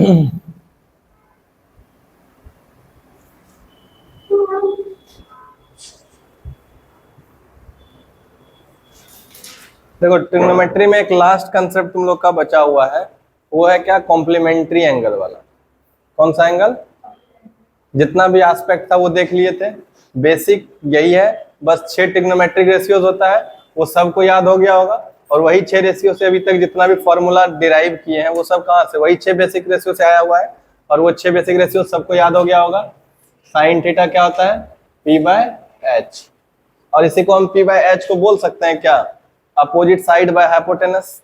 देखो ट्रिग्नोमेट्री में एक लास्ट कंसेप्ट तुम लोग का बचा हुआ है, वो है क्या? कॉम्प्लीमेंट्री एंगल वाला। कौन सा एंगल? जितना भी एस्पेक्ट था वो देख लिए थे, बेसिक यही है। बस 6 ट्रिग्नोमेट्रिक रेशियोज होता है, वो सबको याद हो गया होगा। और वही 6 रेशियो से अभी तक जितना भी फॉर्मूला डिराइव किए हैं वो सब कहाँ से? वही 6 बेसिक रेशियो से आया हुआ है। और वो 6 बेसिक रेशियो सबको याद हो गया होगा। साइन थीटा क्या होता है? P/H। और इसी को हम P/H को बोल सकते हैं क्या? Opposite side by hypotenuse.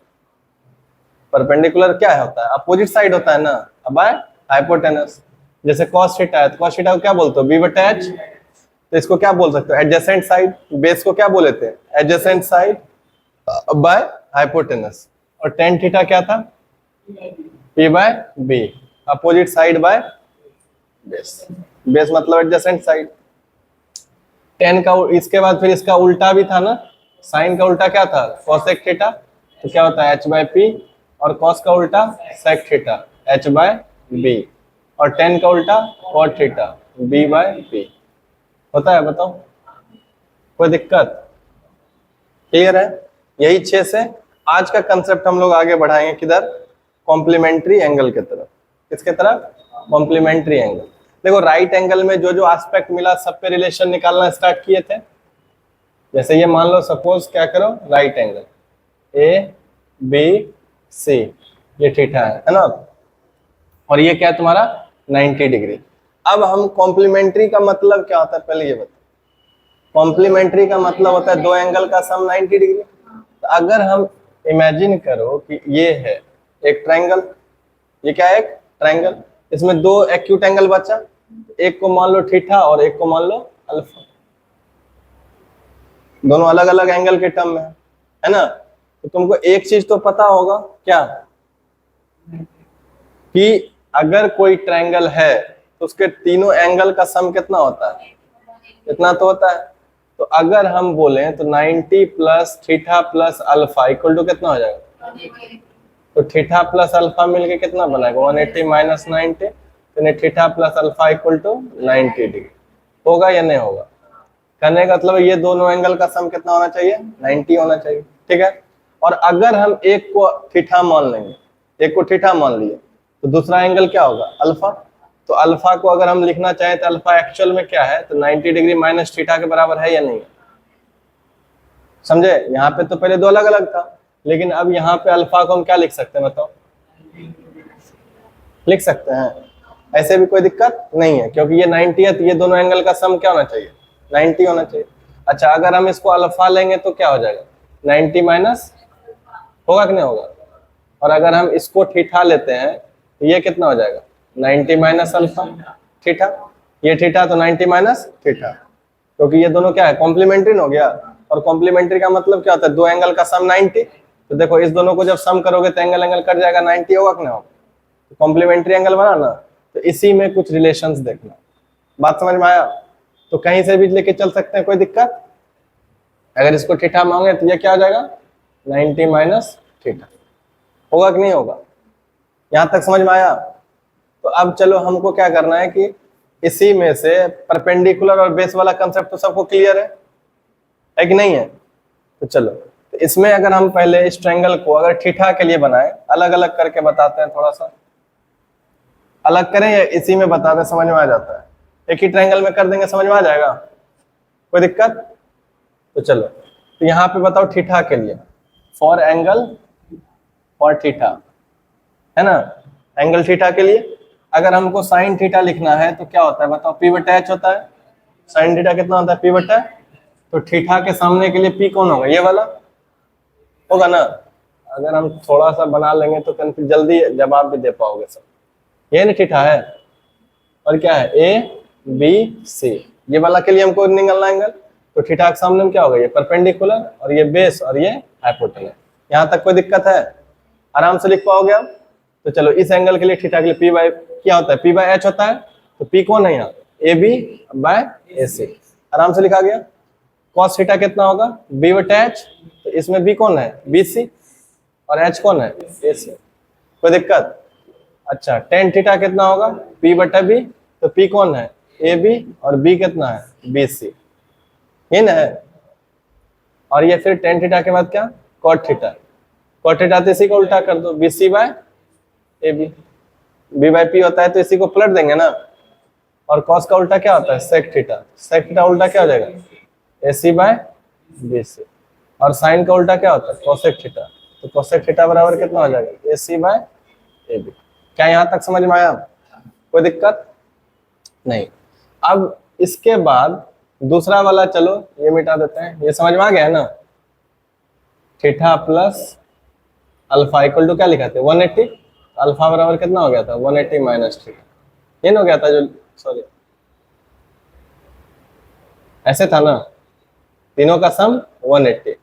Perpendicular क्या होता है? अपोजिट साइड होता है ना, बाय हाइपोटेनस। जैसे cos थीटा है, तो cos थीटा को क्या बोलते हो? B/H। तो इसको क्या बोल सकते हो? Adjacent side. बेस को क्या बोले थे? Adjacent side by hypotenuse. और tan थीटा क्या था? P/B। Opposite side by base. Base मतलब एडजेसेंट साइड। tan का इसके बाद फिर इसका उल्टा भी था ना, साइन का उल्टा क्या था? cosec theta. तो क्या होता है? H/P। और cos का उल्टा sec थीटा, H/B। और tan का उल्टा cot थीटा, B/P। होता है? बताओ, कोई दिक्कत? क्लियर है? यही 6 से आज का कंसेप्ट हम लोग आगे बढ़ाएंगे किधर? कॉम्प्लीमेंट्री एंगल की तरफ। किसके तरफ? Complementary angle. देखो राइट एंगल में जो जो एस्पेक्ट मिला सब पे रिलेशन निकालना स्टार्ट किए थे। जैसे ये मान लो, सपोज क्या करो, राइट एंगल ABC, ये थीटा है ना? और ये क्या है तुम्हारा? 90 डिग्री। अब हम कॉम्प्लीमेंट्री का मतलब क्या होता है पहले ये बताओ। कॉम्प्लीमेंट्री का मतलब होता है दो एंगल का सम 90 डिग्री। तो अगर हम इमेजिन करो कि ये है एक ट्रायंगल, ये क्या है? एक ट्रायंगल। इसमें दो एक्यूट एंगल बचा, एक को मान लो थीटा और एक को मान लो अल्फा। दोनों अलग अलग एंगल के टर्म में है ना? तो तुमको एक चीज तो पता होगा क्या, कि अगर कोई ट्रायंगल है तो उसके तीनों एंगल का सम कितना होता है? इतना तो होता है। तो अगर हम बोले तो 90 plus theta plus alpha equal to कितना हो जाएगा? तो थीटा प्लस अल्फा मिलके कितना बनाएगा? 180 माइनस 90। तो theta plus alpha equal to 90 degree. होगा या नहीं होगा? करने का मतलब ये दोनों एंगल का सम कितना होना चाहिए? 90 होना चाहिए। ठीक है। और अगर हम एक को थीटा मान लेंगे, एक को थीटा मान लिए, तो दूसरा एंगल क्या होगा? अल्फा। तो अल्फा को अगर हम लिखना चाहें तो अल्फा एक्चुअल में क्या है? तो 90 डिग्री माइनस थीटा के बराबर है या नहीं है? समझे? यहाँ पे तो पहले दो अलग अलग था, लेकिन अब यहाँ पे अल्फा को हम क्या लिख सकते हैं बताओ? लिख सकते हैं। ऐसे भी कोई दिक्कत नहीं है, क्योंकि ये 90 है तो ये दोनों एंगल का सम क्या होना चाहिए? 90 होना चाहिए। अच्छा, अगर हम इसको अल्फा लेंगे तो क्या हो जाएगा? 90 माइनस, होगा कि नहीं होगा? और अगर हम इसको थीटा लेते हैं तो ये कितना हो जाएगा? 90 माइनस अल्फा थीटा। ये थीटा तो 90 माइनस थीटा, क्योंकि ये दोनों क्या है? कॉम्प्लीमेंट्री हो गया। और कॉम्प्लीमेंट्री का मतलब क्या होता है? दो एंगल का सम 90। तो देखो इस दोनों को जब सम करोगे तो एंगल एंगल कट जाएगा, 90 होगा कि नहीं होगा? कॉम्प्लीमेंट्री एंगल बना ना। तो इसी में कुछ रिलेशंस देखना। बात समझ में आया? तो कहीं से भी लेके चल सकते हैं, कोई दिक्कत? अगर इसको थीटा मांगे तो ये क्या हो जाएगा? 90 माइनस थीटा। होगा कि नहीं होगा? यहां तक समझ में आया? तो अब चलो हमको क्या करना है कि इसी में से परपेंडिकुलर और बेस वाला कंसेप्ट तो सबको क्लियर है कि नहीं है? तो चलो, तो इसमें अगर हम पहले इस ट्रायंगल को अगर थीटा के लिए बनाए, अलग अलग करके बताते हैं, थोड़ा सा अलग करें या इसी में बताते हैं? समझ में आ जाता है? एक ही ट्रायंगल में कर देंगे, समझ में आ जाएगा? कोई दिक्कत? तो चलो, तो यहाँ पे बताओ थीटा के लिए, फॉर एंगल फॉर थीटा, है ना? एंगल थीटा के लिए अगर हमको साइन थीटा लिखना है तो क्या होता है बताओ? P/H होता है। साइन थीटा कितना होता है? P/H। तो थीटा के सामने के लिए P कौन होगा? ये वाला होगा ना? अगर हम थोड़ा सा बना लेंगे तो जल्दी जवाब भी दे पाओगे सब। ये ना थीटा है, और क्या है? ABC। ये वाला के लिए हमको निकालना एंगल। तो थीटा के सामने में क्या होगा? ये परपेंडिकुलर, और ये बेस, और ये हाइपोटेनस। यहाँ तक कोई दिक्कत है? आराम से लिख पाओगे आप? तो चलो, इस एंगल के लिए थीटा के लिए P बाय क्या होता है? P/H होता है। तो P कौन है यहाँ? AB/AC। आराम से लिखा गया। cos थीटा कितना होगा? B/H। तो इसमें B कौन है? BC। और H कौन है? AC। कोई दिक्कत? अच्छा टेन थीटा कितना होगा, पी बटा बी, तो पी कौन है, ए बी, और बी कितना है, बी सी, ये ना है। और ये फिर टेन थीटा के बाद क्या, कॉट थीटा, कॉट थीटा तो इसी को उल्टा कर दो, B C by A B, B by P होता है तो इसी को पलट देंगे ना। और कॉस का उल्टा क्या होता है, सेक थीटा, सेक थीटा उल्टा क्या हो जाएगा, ए सी बाय बी सी। और साइन का उल्टा क्या होता है, कोसेक थीटा, तो कोसेक थीटा बराबर कितना हो जाएगा, ए सी बाय ए बी। क्या यहाँ तक समझ में आया, कोई दिक्कत नहीं। अब इसके बाद दूसरा वाला, चलो ये मिटा देते हैं, ये समझ में आ गया है ना, theta plus alpha equal to क्या लिखा था 180, अल्फा बराबर कितना हो गया था 180 माइनस थीटा, ये ना हो गया था जो, सॉरी ऐसे था ना, तीनों का सम 180,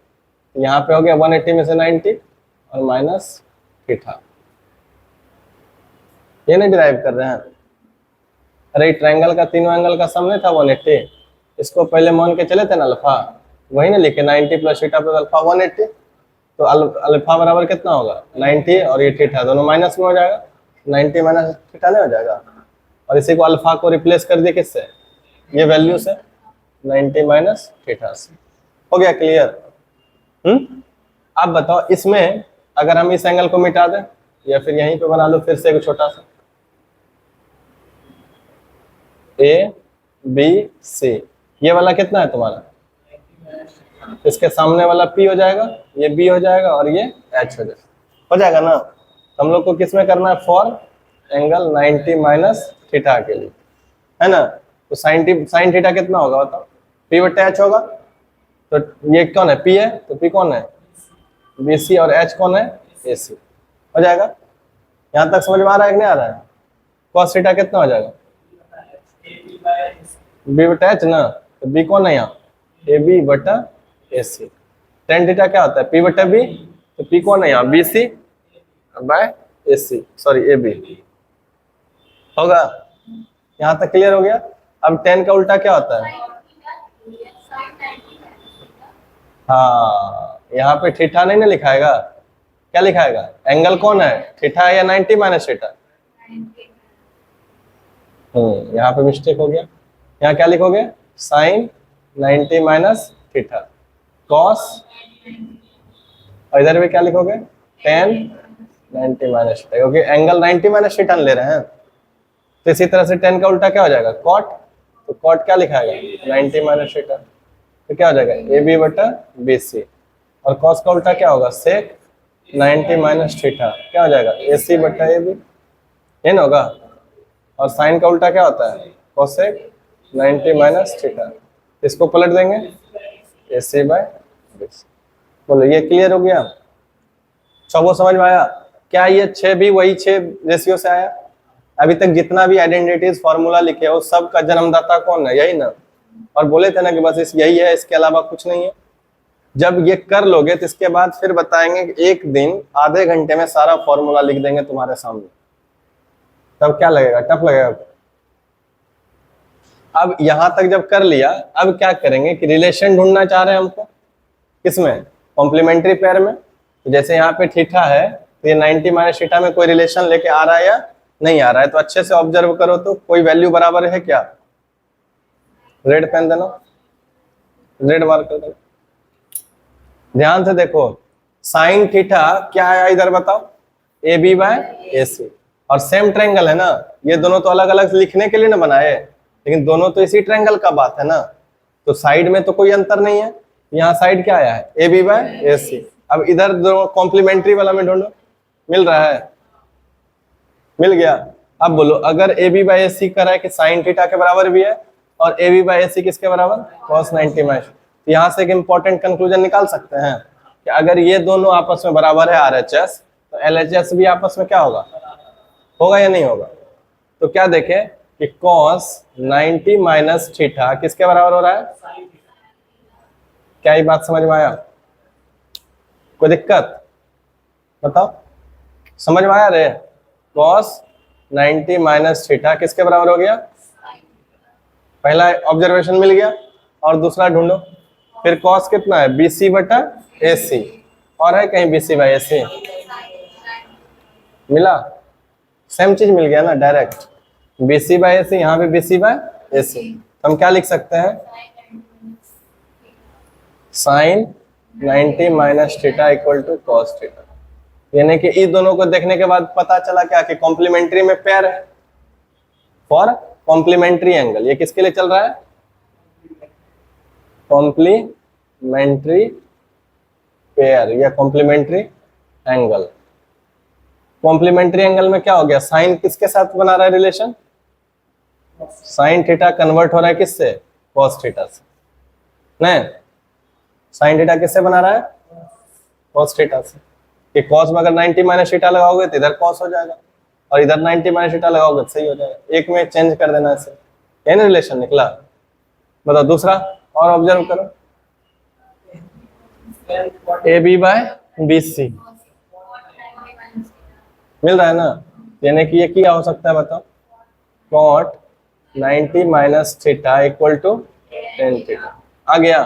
यहाँ पे हो गया 180 में से 90 और माइनस थीटा, ये नहीं डिराइव कर रहे हैं। अरे ट्रायंगल का तीनों एंगल का सम नहीं था 180, इसको पहले मान के चले थे ना अल्फा, वही ना लिखे 90 प्लस थीटा प्लस अल्फा 180, तो अल्फा बराबर कितना होगा 90 और ये थीटा दोनों माइनस में हो जाएगा, 90 माइनस थीटा नहीं हो जाएगा। और इसी को अल्फा को रिप्लेस कर दिए किससे, ये वैल्यू से, 90 माइनस थीटा से, हो गया क्लियर। अब बताओ इसमें अगर हम इस एंगल को मिटा दें, या फिर यहीं पे बना लो फिर से एक छोटा सा, ए बी सी, ये वाला कितना है तुम्हारा, इसके सामने वाला P हो जाएगा, ये B हो जाएगा और ये H हो जाएगा ना। तो हम लोग को किस में करना है, फॉर एंगल 90 माइनस थीटा के लिए, है ना। तो साइन थीटा कितना होगा बताओ, P बटे H होगा, तो ये कौन है, P है, तो P कौन है, BC, और H कौन है, AC, हो जाएगा। यहाँ तक समझ में आ रहा है कि नहीं आ रहा है, cos थीटा कितना हो जाएगा, B बटा H ना, तो B कौन है यहाँ, AB बटा AC, टेन थीटा क्या होता है, P बटा B, तो P कौन है यहाँ, BC by AC, sorry AB, होगा। यहाँ तक क्लियर हो गया। अब टेन का उल्टा क्या होता है, हाँ यहाँ पे थीटा नहीं ना लिखाएगा, क्या लिखाएगा, एंगल कौन है, थीटा है या 90 माइनस थीटा, यहाँ पे मिस्टेक हो गया, यहाँ क्या लिखोगे, साइन 90 माइनस थीटा कॉस, और इधर भी क्या लिखोगे, टेन 90 माइनस थीटा, क्योंकि एंगल 90 माइनस थीटा ले रहे हैं। तो इसी तरह से टेन का उल्टा क्या हो जाएगा, कॉट, तो कॉट क्या लिखाएगा 90 माइनस थीटा, तो क्या हो जाएगा ए बी बटा बी सी, और कॉस का उल्टा क्या होगा, सेक 90 माइनस थीटा, क्या हो जाएगा ए सी बटा ए बी, ये ना होगा। और साइन का उल्टा क्या होता है, कोसेक 90 माइनस थीटा, इसको पलट देंगे ए सी बाय बी सी। बोलो ये क्लियर हो गया, सबको समझ में आया। क्या ये 6 भी वही 6 रेशियो से आया, अभी तक जितना भी आइडेंटिटीज फॉर्मूला लिखे हो सबका जन्मदाता कौन है, यही ना। और बोले थे ना कि बस इस यही है, इसके अलावा कुछ नहीं है। जब ये कर लोगे तो इसके बाद फिर बताएंगे कि एक दिन आधे घंटे में सारा फॉर्मूला लिख देंगे तुम्हारे सामने, तब क्या लगेगा, टफ लगेगा। अब यहां तक जब कर लिया, अब क्या करेंगे कि रिलेशन ढूंढना चाह रहे हैं हमको, किसमें, कॉम्प्लीमेंट्री पेयर में। तो जैसे यहाँ पे थीटा है, तो ये 90 माइनस थीटा में कोई रिलेशन लेके आ रहा है या नहीं आ रहा है, तो अच्छे से ऑब्जर्व करो तो कोई वैल्यू बराबर है क्या, रेड पेन देना, रेड मार्क कर देना, ध्यान से देखो। साइन थीटा क्या आया इधर बताओ, ए बी बाय ए सी, और सेम ट्रायंगल है ना, ये दोनों तो अलग अलग लिखने के लिए ना बनाए, लेकिन दोनों तो इसी ट्रायंगल का बात है ना, तो साइड में तो कोई अंतर नहीं है। यहाँ साइड क्या आया है, ए बी बाय ए सी। अब इधर दो कॉम्प्लीमेंट्री वाला में ढूंढो, मिल रहा है, मिल गया। अब बोलो अगर ए बी बाय ए सी कह रहा है कि साइन थीटा के बराबर भी है, और ए बी बाय ए सी किसके बराबर, cos 90 माइनस, तो यहाँ से एक इंपॉर्टेंट कंक्लूजन निकाल सकते हैं कि अगर ये दोनों आपस में बराबर है RHS, तो LHS भी आपस में क्या होगा, होगा या नहीं होगा। तो क्या देखे कि cos 90 माइनस थीटा किसके बराबर हो रहा है, क्या ये बात समझ में आया, कोई दिक्कत बताओ, समझ में आया रे। cos 90 माइनस थीटा किसके बराबर हो गया, पहला ऑब्जर्वेशन मिल गया, और दूसरा ढूंढो फिर cos कितना है, BC बटा AC, और है कहीं BC बाई AC, मिला, सेम चीज मिल गया ना डायरेक्ट, BC बाय AC, यहाँ पे BC बाय AC। हम क्या लिख सकते हैं, sine 90 minus theta equal to cos theta. यानी कि इस दोनों को देखने के बाद पता चला क्या कि कॉम्प्लीमेंट्री में पेयर है फॉर कॉम्प्लीमेंट्री एंगल। ये किसके लिए चल रहा है, कॉम्प्लीमेंट्री पेयर या कॉम्प्लीमेंट्री एंगल। कॉम्प्लीमेंट्री एंगल में क्या हो गया, साइन किसके साथ बना रहा है रिलेशन, साइन थीटा कन्वर्ट हो रहा है किससे, कॉस थीटा से। नहीं, साइन थीटा किससे बना रहा है, कॉस थीटा से। कि कॉस में अगर 90 माइनस थीटा लगाओगे तो इधर कॉस हो जाएगा, और इधर 90 माइनस थीटा लगाओगे तो सही हो जाएगा। एक में चेंज कर देना इसे, यही रिलेशन निकला। बताओ दूसरा और ऑब्जर्व करो, AB बाय BC मिल रहा है ना। यानी कि ये क्या हो सकता है बताओ, cot 90 minus theta equal to tan theta आ गया।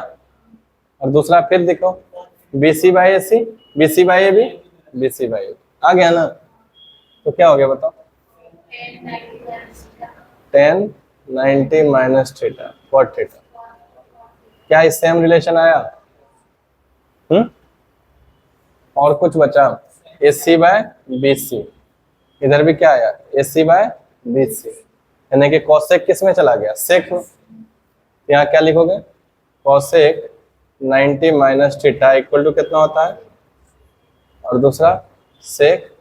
और दूसरा फिर देखो, BC by AC, BC by AB, BC by AB आ गया ना। तो क्या हो गया बताओ, 10 90 माइनस थीटा कॉट थीटा। क्या इस सेम रिलेशन आया, और कुछ बचा, AC बाय BC, इधर भी क्या आया, AC बाय BC। यानी कि कॉसेक किस में चला गया, सेक में। यहाँ क्या लिखोगे, cosec 90 minus theta equal to कितना होता है, और दूसरा सेक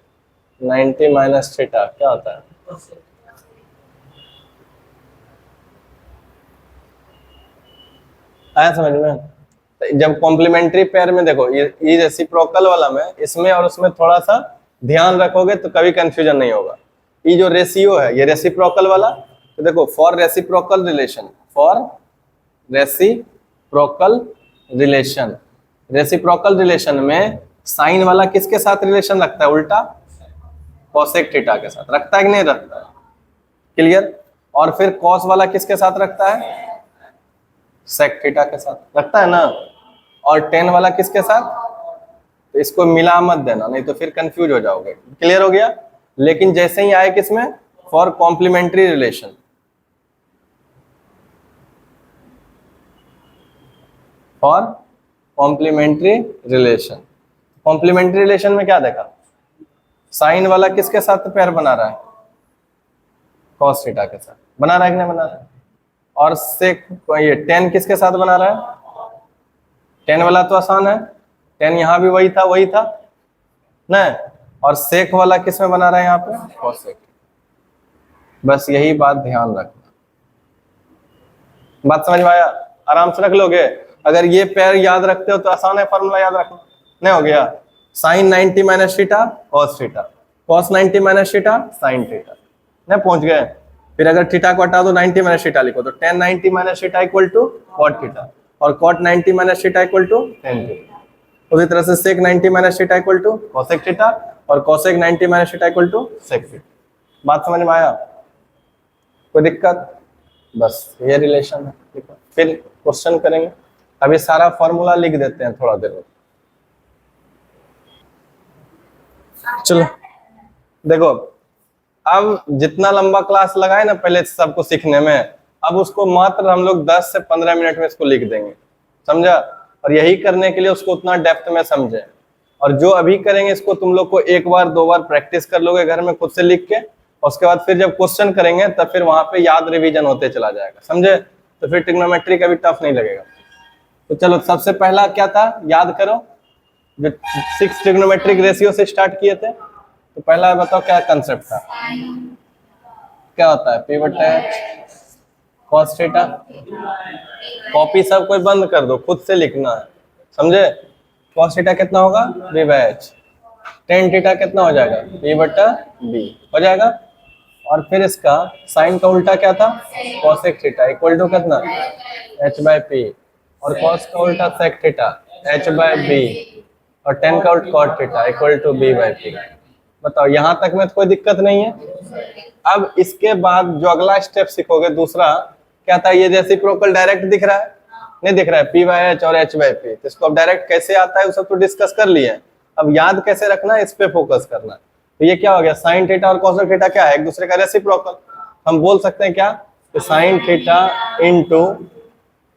90 माइनस थीटा क्या होता है, आया समझ में। जब कॉम्प्लीमेंट्री पेयर में देखो, ये रेसिप्रोकल वाला में इसमें और उसमें थोड़ा सा ध्यान रखोगे तो कभी कंफ्यूजन नहीं होगा। ये जो रेशियो है ये रेसिप्रोकल वाला, तो देखो for reciprocal relation, for reciprocal relation, reciprocal relation में साइन वाला किसके साथ रिलेशन रखता है, उल्टा कॉसेक थीटा के साथ रखता है कि नहीं रखता है, क्लियर। और फिर कॉस वाला किसके साथ रखता है, सेक थीटा के साथ रखता है ना। और टेन वाला किसके साथ, तो इसको मिला मत देना नहीं तो फिर कंफ्यूज हो जाओगे, क्लियर हो गया। लेकिन जैसे ही आए किसमें, for complementary relation, for complementary relation, complementary relation में क्या देखा, साइन वाला किसके साथ पेयर बना रहा है, कॉस थीटा के साथ बना रहा है कि नहीं बना रहा है। और सेक ये 10 किसके साथ बना रहा है, 10 वाला तो आसान है, 10 यहाँ भी वही था नहीं। और सेक वाला किस में बना रहा है यहाँ पे, कॉसेक। बस यही बात ध्यान रखना, बात समझ में आया, आराम से रख लोगे। अगर ये पेयर याद रखते हो तो आसान है फॉर्मूला याद रखना, नहीं हो गया, sine 90 minus theta cos theta, cos 90 minus theta sine theta, नहीं पहुंच गए। फिर अगर थीटा को हटा दो 90 माइनस थीटा लिखो तो 10 90 minus theta equal to cot theta, और cot 90 minus theta equal to tan theta. उसी तरह से sec 90 minus theta equal to cosec theta, और cosec 90 minus theta equal to sec theta. बात समझ में आया, कोई दिक्कत, बस ये रिलेशन है। ठीक है, फिर क्वेश्चन करेंगे, अभी सारा फॉर्मूला लिख देते हैं थोड़ा देर में। चलो देखो, अब जितना लंबा क्लास लगाए ना पहले सबको सीखने में, अब उसको मात्र हम लोग 10 से 15 मिनट में इसको लिख देंगे, समझा। और यही करने के लिए उसको उतना डेप्थ में समझे। और जो अभी करेंगे इसको तुम लोग को एक बार दो बार प्रैक्टिस कर लोगे घर में खुद से लिख के, और उसके बाद फिर जब क्वेश्चन करेंगे तब फिर वहां पे याद रिवीजन होते चला जाएगा, समझे। तो फिर ट्रिग्नोमेट्री का भी टफ नहीं लगेगा। तो चलो सबसे पहला क्या था याद करो, जो 6 ट्रिग्नोमेट्रिक रेशियो से स्टार्ट किए थे। तो पहला बताओ क्या कंसेप्ट था, क्या होता है, P बटा H cos थीटा। कॉपी सब कोई बंद कर दो, खुद से लिखना है, समझे। cos थीटा कितना होगा, B by H, tan theta कितना हो जाएगा, P बटा B हो जाएगा। और फिर इसका साइन का उल्टा क्या था, cosec थीटा इक्वल टू कितना, H बाय P, और cos का उल्टा sec theta H by B, और tan का उल्टा cot theta equal to B by P। बताओ यहाँ तक में तो कोई दिक्कत नहीं है। अब इसके बाद जो अगला स्टेप सीखोगे दूसरा क्या था, ये रेसिप्रोकल डायरेक्ट दिख रहा है, नहीं दिख रहा है, P बाय H और H बाय P। तो इसको अब डायरेक्ट कैसे आता है वो सब तो डिस्कस कर लिए, अब याद कैसे रखना है इस पे फोकस करना है। तो ये क्या हो गया, साइन थीटा और कोसेक थीटा क्या है, एक दूसरे का रेसिप्रोकल। हम बोल सकते हैं क्या, कि sine theta into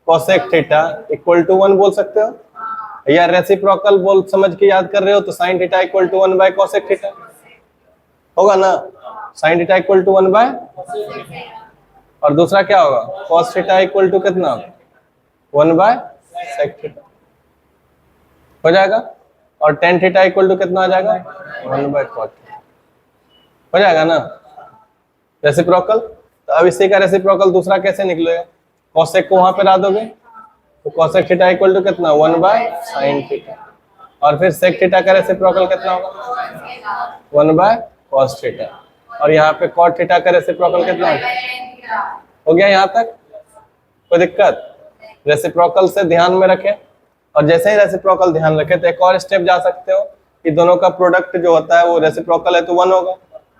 cosec theta equal to 1 बोल सकते हो, या रेसिप्रोकल बोल समझ के याद कर रहे हो तो sine theta equal to 1 by cosec theta होगा ना, sine theta equal to 1 by, और दूसरा क्या होगा, कॉस थीटा इक्वल टू कितना, 1 बाय सेक थीटा हो जाएगा, और टेन थीटा इक्वल टू कितना आ जाएगा, 1 बाय कॉट थीटा हो जाएगा ना रेसिप्रोकल। तो अब इसी का रेसिप्रोकल दूसरा कैसे निकलेगा, कॉसेक को वहां पे ला दोगे तो कॉसेक थीटा इक्वल टू कितना, 1 बाय साइन थीटा, और फिर सेक थीटा का रेसिप्रोकल कितना होगा, 1 बाय कॉस थीटा, और यहाँ पे कॉट थीटा का रेसिप्रोकल कितना हो गया यहाँ तक, कोई दिक्कत, रेसिप्रोकल से ध्यान में रखें, और जैसे ही रेसिप्रोकल ध्यान रखें तो एक और स्टेप जा सकते हो कि दोनों का प्रोडक्ट जो होता है वो रेसिप्रोकल है तो 1 होगा,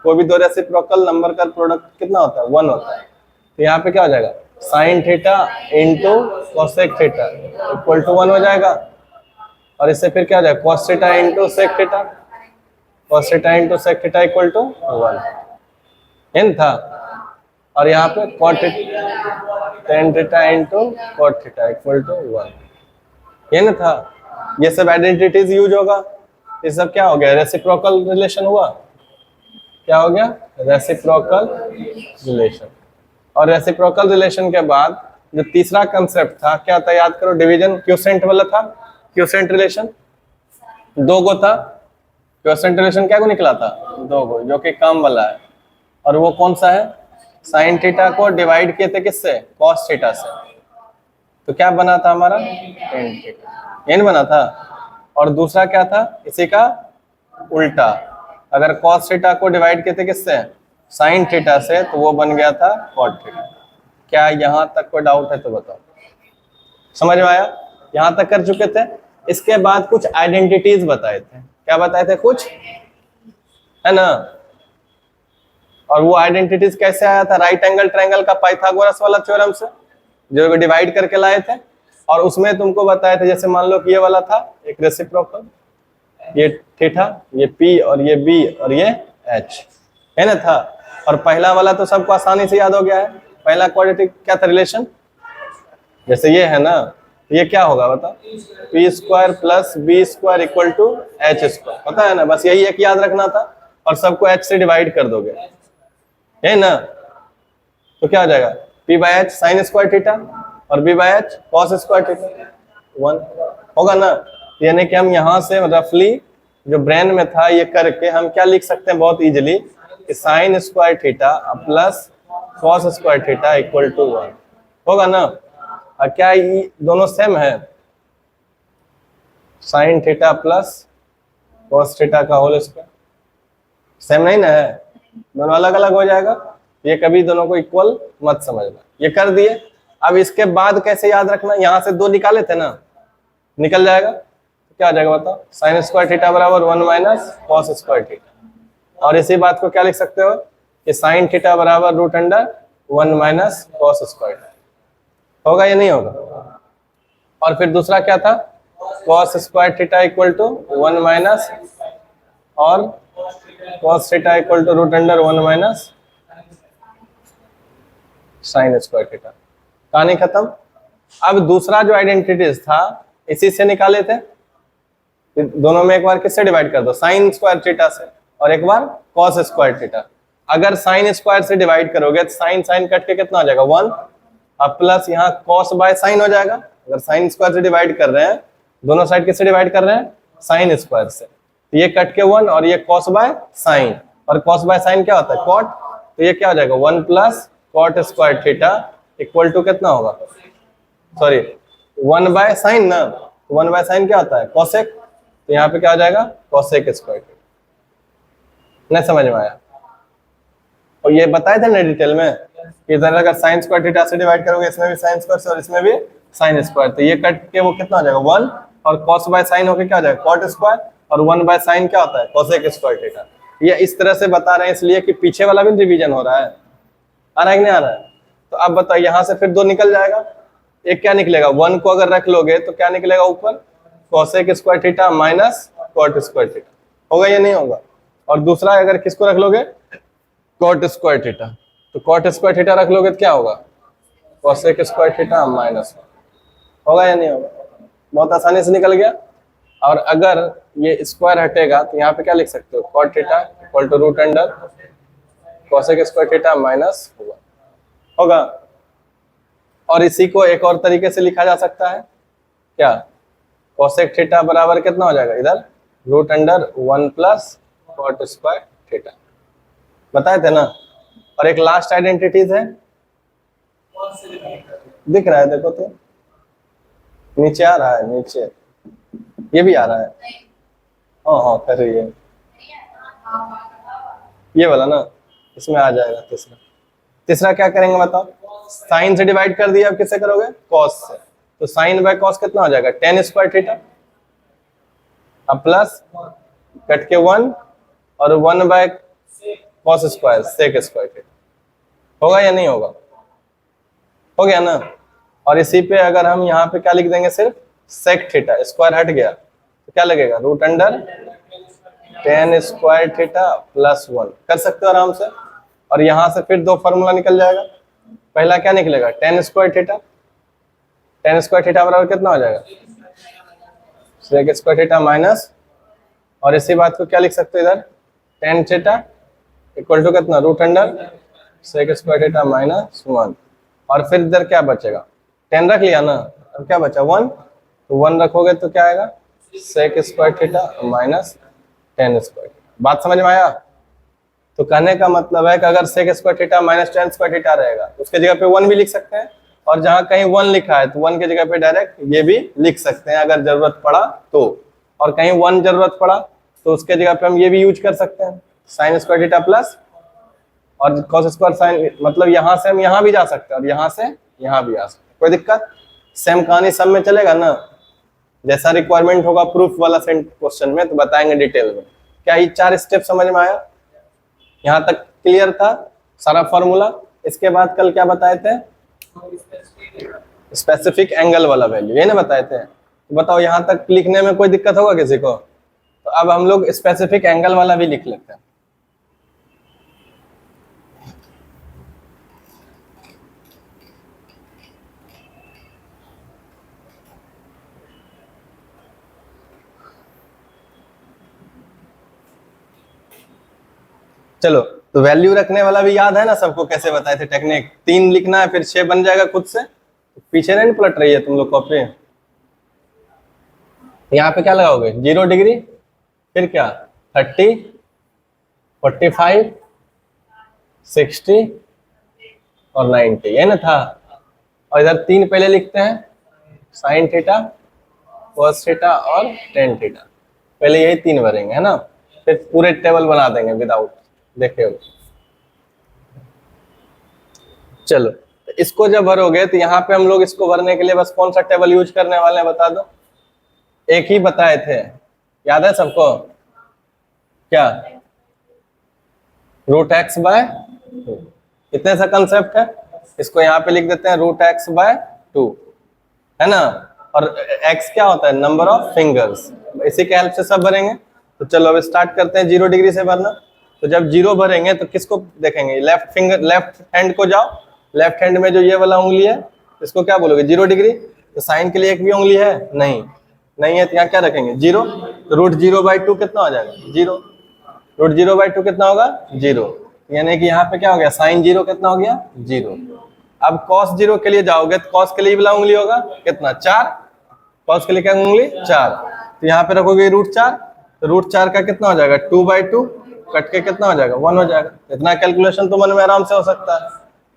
कोई भी दो रेसिप्रोकल नंबर का प्रोडक्ट कितना होता है, 1 होता है। तो यहाँ पे क्या हो जाएगा, sine theta into cosec theta equal to 1 हो जाएगा, और इससे फिर क्या हो जाएगा, cos theta into sec theta, cos theta into sec theta equal to 1 इन था, और यहाँ पे cot tan theta into cot theta equal to 1 ये ना था। ये सब आइडेंटिटीज यूज होगा, ये सब क्या हो गया, रेसिप्रोकल रिलेशन हुआ, क्या हो गया, रेसिप्रोकल रिलेशन। और रेसिप्रोकल रिलेशन के बाद जो तीसरा कंसेप्ट था क्या था, याद करो, डिवीजन क्यूसेंट वाला था, क्यूसेंट रिलेशन 2 गो था, क्यूसेंट रिलेशन क्या को निकला था, 2 गो, जो कि काम वाला है, और वो कौन सा है, साइन थीटा को डिवाइड किए थे किससे, कॉस थीटा से, तो क्या बना था हमारा, टेन थीटा एन बना था, और दूसरा क्या था इसी का उल्टा, अगर कॉस थीटा को डिवाइड किए थे किससे, साइन थीटा से, तो वो बन गया था कॉट थीटा। क्या यहाँ तक कोई डाउट है तो बताओ, समझ में आया, यहाँ तक कर चुके थे। इसके बाद कुछ आइडेंटिटीज बताए थे, क्या बताए थे कुछ, है ना, और वो आइडेंटिटीज कैसे आया था, राइट एंगल ट्रायंगल का पाइथागोरस वाला थ्योरम से जो डिवाइड करके लाए थे, और उसमें तुमको बताया था, जैसे मान लो कि ये वाला था एक रेसिप्रोकल, ये थीटा, ये पी और ये बी और ये एच है ना था, और पहला वाला तो सबको आसानी से याद हो गया है, पहला क्वाड्रेटिक क्या था रिलेशन, जैसे ये है ना, ये क्या होगा बताओ, P square plus B square equal to H square, पता है ना, बस यही एक याद रखना था, और सबको एच से डिवाइड कर दोगे, है ना, तो क्या हो जाएगा, P by H sine square theta और B by H cos square theta 1 होगा ना। यानी कि हम यहाँ से रफली जो ब्रेन में था ये करके हम क्या लिख सकते हैं बहुत इजीली, कि sine square theta plus cos square theta equal to 1 होगा ना। और क्या ये दोनों सेम है, sine theta plus cos theta का होल स्क्वायर सेम नहीं ना है, दोनों अलग अलग हो जाएगा, ये कभी दोनों को इक्वल मत समझना। ये कर दिए, अब इसके बाद कैसे याद रखना, यहाँ से 2 निकाले थे ना, निकल जाएगा, तो क्या आ जाएगा बताओ, साइन स्क्वायर थीटा बराबर 1 माइनस कॉस स्क्वायर थीटा, और इसी बात को क्या लिख सकते हो कि साइन थीटा बराबर root under 1 minus cos square होगा, या नहीं होगा। और फिर दूसरा क्या था, cos square theta equal to 1 minus और cos theta equal to root under 1 minus sine square theta, कहानी खत्म। अब दूसरा जो आइडेंटिटीज था इसी से निकाले थे, दोनों में एक बार किससे डिवाइड कर दो, साइन स्क्वायर थीटा से, और एक बार कॉस स्क्वायर थीटा। अगर साइन स्क्वायर से डिवाइड करोगे तो साइन साइन कट के कितना आ जाएगा 1, अब प्लस यहाँ कॉस बाय साइन हो जाएगा। अगर साइन स्क्वायर से डिवाइड कर रहे हैं, दोनों साइड किससे डिवाइड कर रहे हैं, साइन स्क्वायर से, तो ये कट के 1 और ये कॉस बाय साइन, और कॉस बाय साइन क्या होता है कॉट, तो ये क्या हो जाएगा 1 plus cot square theta equal to कितना होगा, सॉरी 1 बाय साइन ना, 1 बाय साइन क्या होता है कोसेक, तो यहाँ पे क्या हो जाएगा कोसेक स्क्वायर थीटा। नहीं समझ में आया, और ये बताए थे ना डिटेल में कि इधर अगर साइन स्क्वायर थीटा से डिवाइड करोगे, इसमें भी साइन स्क्वायर से और इसमें भी साइन स्क्वायर, तो ये कट के वो कितना हो जाएगा 1, और cos बाय साइन होके क्या हो जाएगा cot स्क्वायर, और 1 बाय साइन क्या होता है कोसेक स्क्वायर थीटा। ये इस तरह से बता रहे हैं इसलिए कि पीछे वाला भी रिवीजन हो रहा है, आ रहा है कि नहीं आ रहा है। तो अब बताओ यहाँ से फिर 2 निकल जाएगा, एक क्या निकलेगा 1 को अगर रख लोगे तो क्या निकलेगा ऊपर cosec square theta minus cot square theta, होगा या नहीं होगा। और दूसरा अगर किसको रख लोगे, कॉट स्क्वायर थीटा, तो कॉट स्क्वायर थीटा रख लोगे तो क्या होगा, कोसेक स्क्वायर थीटा माइनस, होगा या नहीं होगा, बहुत आसानी से निकल गया। और अगर ये स्क्वायर हटेगा तो यहाँ पे क्या लिख सकते हो, cot theta equal to root under cosec square theta minus होगा। और इसी को एक और तरीके से लिखा जा सकता है, क्या, कोसेक थीटा बराबर कितना हो जाएगा इधर, root under 1 plus cot square theta, बताए थे ना। और एक लास्ट आइडेंटिटीज है, दिख रहा है देखो तो, नीचे आ रहा है, नीचे ये भी आ रहा है, हाँ हाँ कर रही है, ये वाला ना, इसमें आ जाएगा तीसरा। तीसरा क्या करेंगे बताओ, साइन से डिवाइड कर दिया, अब किससे करोगे, कॉस से, तो साइन बाय कॉस कितना हो जाएगा, टेन स्क्वायर थीटा, अब प्लस कट के 1 और 1 by cos square sec square theta, होगा या नहीं होगा, हो गया ना। और इसी पे अगर हम यहाँ पे क्या लिख देंगे, सिर्फ सेक थीटा, स्क्वायर हट गया तो क्या लगेगा, root under tan square theta plus 1, कर सकते हो आराम से। और यहाँ से फिर दो फॉर्मूला निकल जाएगा, पहला क्या निकलेगा, ten square theta, ten square theta बराबर कितना हो जाएगा, सेक स्क्वायर थीटा माइनस, और इसी बात को क्या लिख सकते हो इधर, टेन थीटा इक्वल टू कितना, root under sec square theta minus 1, और फिर इधर क्या बचेगा, 10 रख लिया ना, अब क्या बचा 1, तो 1 रखोगे तो क्या आएगा, sec square theta minus 10 square, बात समझ में आया। तो कहने का मतलब है कि अगर sec square theta minus 10 square theta रहेगा तो उसके जगह पे 1 भी लिख सकते हैं, और जहां कहीं 1 लिखा है तो 1 की जगह पे डायरेक्ट ये भी लिख सकते हैं अगर जरूरत पड़ा तो, और कहीं 1 जरूरत पड़ा तो उसके जगह पे हम ये भी यूज कर सकते हैं, साइन स्क्वायर थीटा प्लस और कॉस स्क्वायर साइन, मतलब यहाँ से हम यहाँ भी जा सकते हैं और यहाँ से यहाँ भी आ सकते हैं, कोई दिक्कत, सेम कहानी सब में चलेगा ना। जैसा रिक्वायरमेंट होगा प्रूफ वाला क्वेश्चन में तो बताएंगे डिटेल में। क्या ये 4 स्टेप समझ में आया, यहाँ तक क्लियर था सारा फॉर्मूला। इसके बाद कल क्या बताए थे, स्पेसिफिक एंगल वाला वैल्यू, ये ना बताए थे। तो बताओ यहाँ तक लिखने में कोई दिक्कत होगा किसी को, तो अब हम लोग स्पेसिफिक एंगल वाला भी लिख लेते हैं। चलो, तो वैल्यू रखने वाला भी याद है ना सबको, कैसे बताए थे टेक्निक, 3 लिखना है फिर 6 बन जाएगा खुद से, पीछे नहीं पलट रही है तुम लोग कॉपी। यहाँ पे क्या लगाओगे, 0 डिग्री, फिर क्या 30, 45, 60 और 90, ये ना था। और इधर 3 पहले लिखते हैं, साइन थीटा, कॉस थीटा और टेन थीटा, पहले यही 3 भरेंगे है ना, फिर पूरे टेबल बना देंगे विदाउट देखे हो। चलो, इसको जब भरोगे तो यहाँ पे हम लोग इसको भरने के लिए बस कौन सा टेबल यूज करने वाले हैं बता दो, एक ही बताए थे, याद है सबको, क्या, रूट एक्स बाय 2, इतने सा कंसेप्ट है। इसको यहाँ पे लिख देते हैं रूट एक्स बाय 2, है ना। और x क्या होता है, नंबर ऑफ फिंगर्स, इसी के हेल्प से सब भरेंगे। तो चलो अब स्टार्ट करते हैं 0 डिग्री से भरना। तो जब 0 भरेंगे तो किसको देखेंगे, लेफ्ट फिंगर, लेफ्ट हैंड को जाओ, लेफ्ट हैंड में जो ये वाला उंगली है इसको क्या बोलोगे, 0 डिग्री। तो साइन के लिए एक भी उंगली है नहीं, नहीं है तो यहाँ क्या रखेंगे 0, तो रूट 0/2 कितना हो जाएगा 0, रूट 0/2 कितना होगा 0, यानी कि यहाँ पे क्या हो गया, साइन 0 कितना हो गया 0। अब cos 0 के लिए जाओगे तो cos के लिए वाला उंगली होगा कितना 4, cos के लिए क्या उंगली 4, तो यहाँ पे रखोगे रूट 4, तो रूट 4 का कितना हो जाएगा 2/2, कट के कितना हो जाएगा 1 हो जाएगा। इतना कैलकुलेशन तो मन में आराम से हो सकता है।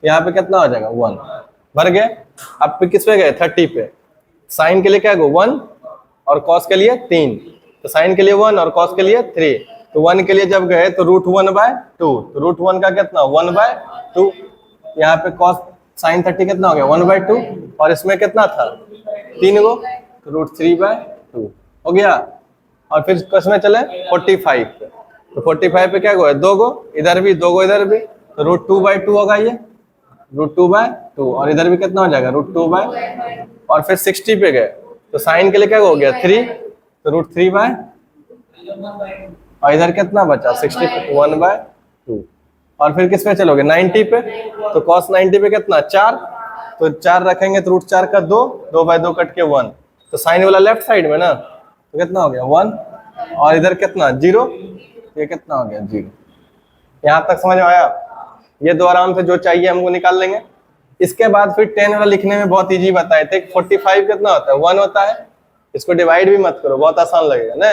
यहाँ पे कितना हो जाएगा 1, भर गए। अब पे किस पे गए 30 पे, साइन के लिए क्या गो 1 और cos के लिए 3, तो साइन के लिए 1 और cos के लिए 3, तो 1 के लिए जब गए तो रूट 1/2, तो रूट 1 का कितना 1/2, यहाँ पे cos साइन 30 कितना हो गया 1/2, और इसमें कितना था 3 गो, तो रूट 3/2 हो गया। और फिर किसमें चले 45 पे, तो 45 पे क्या गो है 2 गो, इधर भी 2 गो इधर भी, तो रूट 2/2 होगा ये, रूट 2/2, और इधर भी कितना हो जाएगा रूट 2/, और फिर 60 पे गए तो साइन के लिए क्या हो गया 3, तो रूट 3/, और इधर कितना बचा 60 1/2। और फिर किस पे चलोगे 90 पे, तो cos 90 पे कितना 4, तो 4 रखेंगे तो √4 का 2, 2/2 कट के 1, तो साइन वाला लेफ्ट साइड में ना, तो कितना हो गया 1, और इधर कितना 0, ये कितना हो गया 0। यहाँ तक समझ में आया? ये दो आराम से जो चाहिए हमको निकाल लेंगे। इसके बाद फिर 10 वाला लिखने में बहुत इजी बताए थे। 45 कितना होता है 1 होता है, इसको डिवाइड भी मत करो, बहुत आसान लगेगा ना।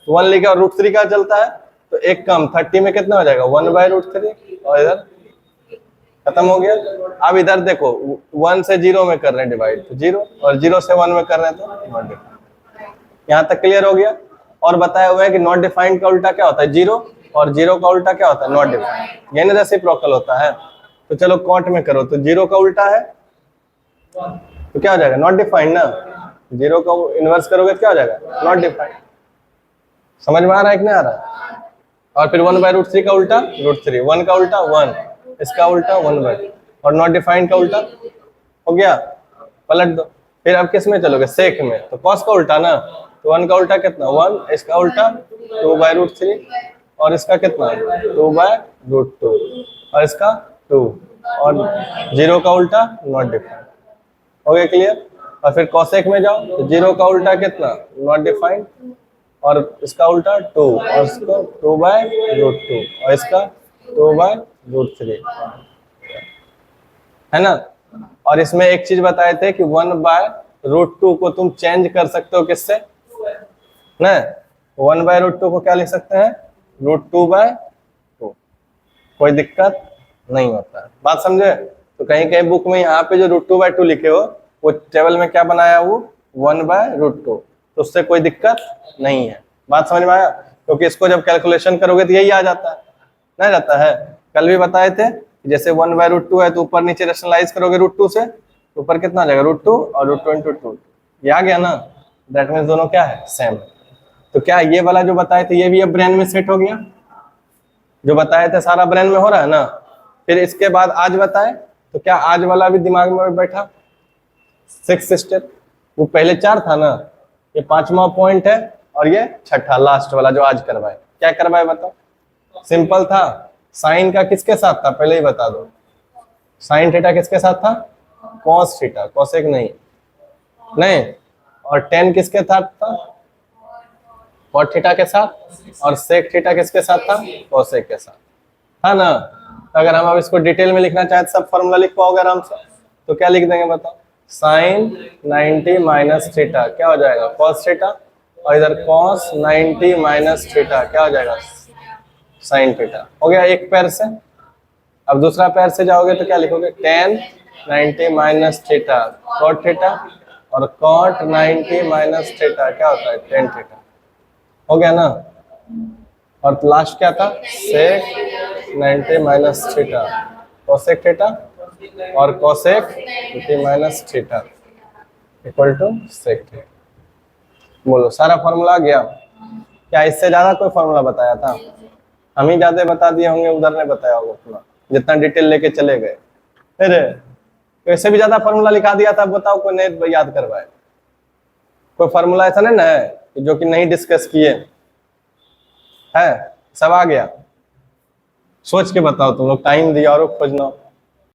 1 लिखे और √3 का चलता है, तो एक कम 30 में कितना हो जाएगा 1/√3, और इधर खत्म हो गया। अब इधर देखो 1 से 0 में कर रहे हैं डिवाइड, तो 0, और 0 से 1 में कर रहे हैं तो नॉट डिफाइंड। यहाँ तक क्लियर हो गया। और बताया हुआ है कि नॉट डिफाइंड का उल्टा क्या होता है 0, और 0 का उल्टा क्या होता है नॉट डिफाइंड, यानी रेसिप्रोकल होता है। तो चलो कॉट में करो, तो 0 का उल्टा है तो क्या हो जाएगा नॉट डिफाइंड ना, 0 का इनवर्स करोगे तो क्या हो जाएगा नॉट डिफाइंड। समझ में आ रहा है कि नहीं आ रहा है? और फिर 1/√3 का उल्टा √3, 1 का उल्टा 1, इसका उल्टा 1/, और नॉट डिफाइंड का उल्टा हो गया, पलट दो। फिर अब किस में चलोगे सेक में, तो कॉस का उल्टा ना, तो 1 का उल्टा कितना 1, इसका उल्टा 2/√3, और इसका कितना 2/√2, और इसका 2, और 0 का उल्टा नॉट डिफाइंड। हो गया क्लियर? और फिर कॉसेक में जाओ, तो 0 का उल्टा कितना नॉट डिफाइंड, और इसका उल्टा 2, और इसको 2/√2, और इसका 2/√3, है ना। और इसमें एक चीज बताए थे कि 1/√2 को तुम चेंज कर सकते हो किससे ना, 1/√2 को क्या लिख सकते हैं √2/2, कोई दिक्कत नहीं होता है। बात समझे? तो कहीं कहीं बुक में यहाँ पे जो √2/2 लिखे हो, वो टेबल में क्या बनाया वो 1/√2, तो उससे कोई दिक्कत नहीं है। बात समझ में आया? क्योंकि इसको जब कैलकुलेशन करोगे तो यही आ जाता है, नहीं जाता है। कल भी बताए थे जैसे 1/√2 है तो ऊपर नीचे रेशनलाइज करोगे √2 से, तो ऊपर कितना आ जाएगा √2 और √2 × 2, ये आ गया ना। दैट मीन्स दोनों क्या है सेम। तो क्या ये वाला जो बताए थे ये भी अब ब्रेन में सेट हो गया, जो बताए थे सारा ब्रेन में हो रहा है ना। फिर इसके बाद आज बताए, तो क्या आज वाला भी दिमाग में बैठा 6th स्टेप, वो पहले 4 था ना, ये 5वां पॉइंट है, और ये 6ठा लास्ट वाला जो आज करवाए। क्या करवाए बताओ? सिंपल था, साइन का किसके साथ था पहले ही बता दो, साइन थीटा किसके साथ था कॉस थीटा, कॉसेक नहीं, और tan किसके साथ था कॉट थीटा के साथ, और सेक थीटा किसके साथ था कॉसेक के साथ, था ना। अगर हम अब इसको डिटेल में लिखना चाहे तो सब फॉर्मूला लिख पाओगे आराम से, तो क्या लिख देंगे बताओ, साइन 90 माइनस थीटा क्या हो जाएगा कॉस थीटा, और इधर कॉस 90 माइनस थीटा क्या हो जाएगा साइन थीटा। हो गया एक पैर से। अब दूसरा पैर से जाओगे तो क्या लिखोगे tan 90 minus theta cot theta, और कॉट 90 माइनस थीटा क्या होता है tan थीटा। हो गया ना। और लास्ट क्या था sec 90 minus theta cosec theta, और cosec 90 minus theta equal to sec theta. बोलो सारा फॉर्मूला आ गया? क्या इससे ज्यादा कोई फॉर्मूला बताया था? हम ही ज्यादा बता दिए होंगे, उधर ने बताया होगा अपना, जितना डिटेल लेके चले गए। फिर कैसे भी ज्यादा फॉर्मूला लिखा दिया था, बताओ कोई नहीं याद करवाए? कोई फॉर्मूला ऐसा नहीं ना है जो कि नहीं डिस्कस किए है, सब आ गया। सोच के बताओ तुम लोग, टाइम दिया और खोजना।